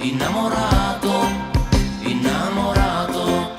innamorato, innamorato.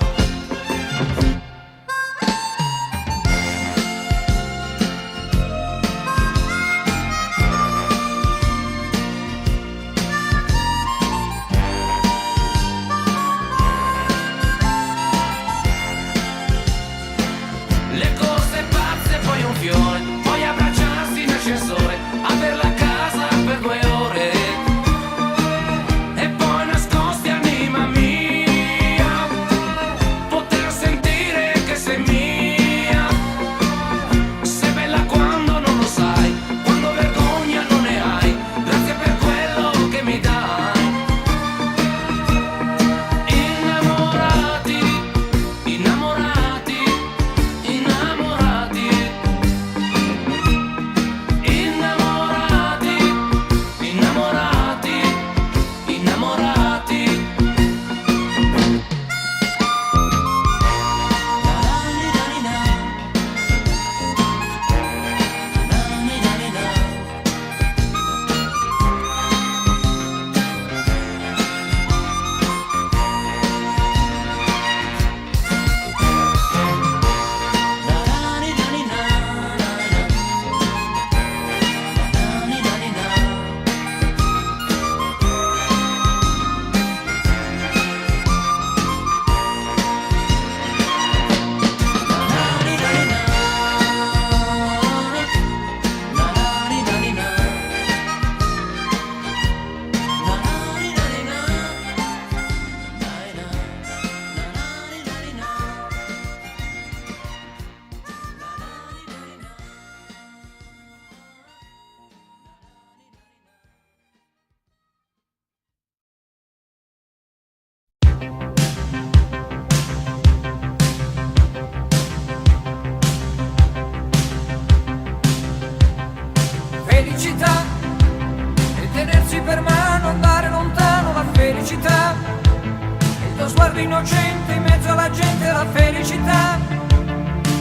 la felicità,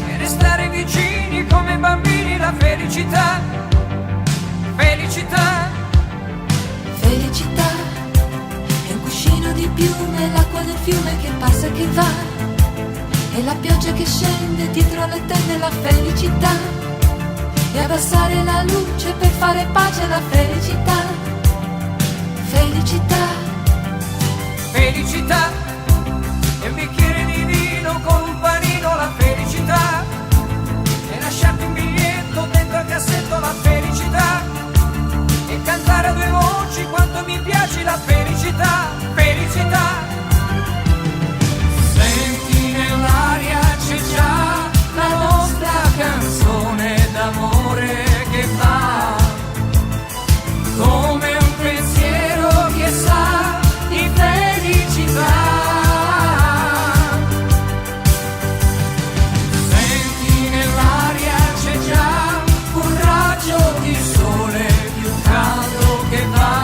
e restare vicini come bambini, la felicità, felicità. Felicità è un cuscino di piume, l'acqua del fiume che passa e che va, e la pioggia che scende dietro le tende, la felicità, e abbassare la luce per fare pace alla felicità, felicità, felicità, e un bicchiere di vino con un panino, la felicità, e lasciarti un biglietto dentro al cassetto, la felicità, e cantare a due voci quanto mi piace la felicità, felicità. Senti nell'aria c'è già la nostra canzone d'amore che va come un pensiero che sa di felicità. Senti nell'aria c'è già un raggio di sole più caldo che va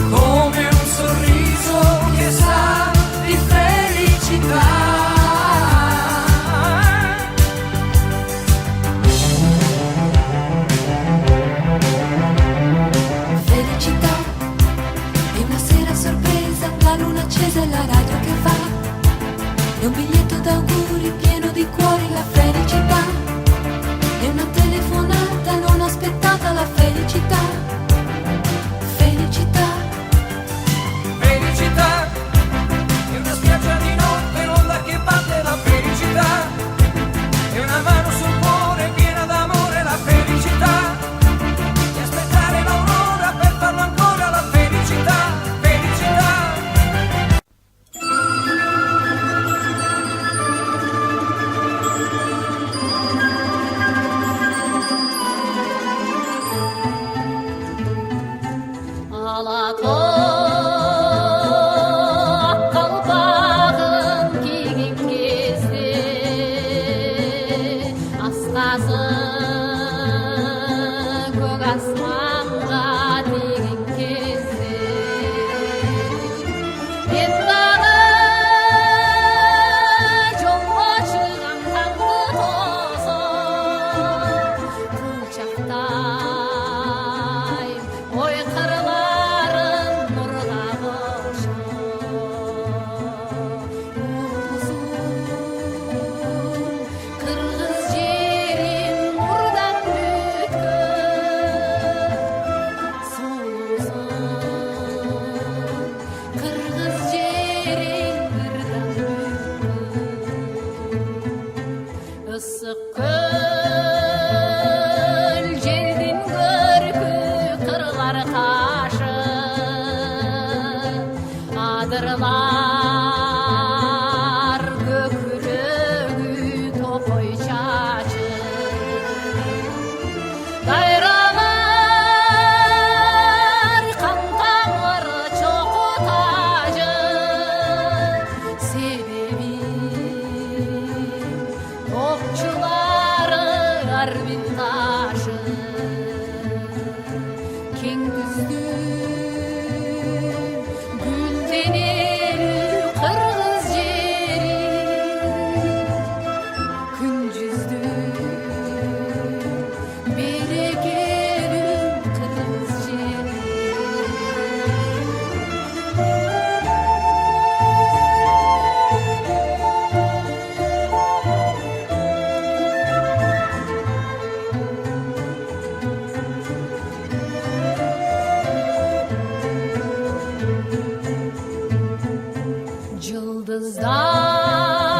come un sorriso che sa di felicità. felicità, è una sera a sorpresa, la luna accesa e la radio che va, è un biglietto d'auguri pieno di cuori, la felicità, è una telefonata non aspettata, la felicità, felicità, Felicità, è una spiaggia di notte, l'onda che batte, la felicità, è una mano sul cuore piena d'amore, la felicità, e aspettare l'aurora per farlo ancora, la felicità, felicità. қалпағын киген кезде асқазын көк аспанға тиген кезде мен дағы жолға шығам таңғы тосып құлшақтай ой қырларын нұрға қылшып қырғыз жерім нұрдан бүткін сұлусың қырғыз жерің нұрдан бүткін ысық көл жердің көркі қырлар қашып адырлар көкірегі топой шашып дайралар қан тамыры чоқы тажы себебі топшылары арбин ташы кең күздің гүлденелі қырғыз жері күн жүздің берекелі қырғыз жері Жұлдыздар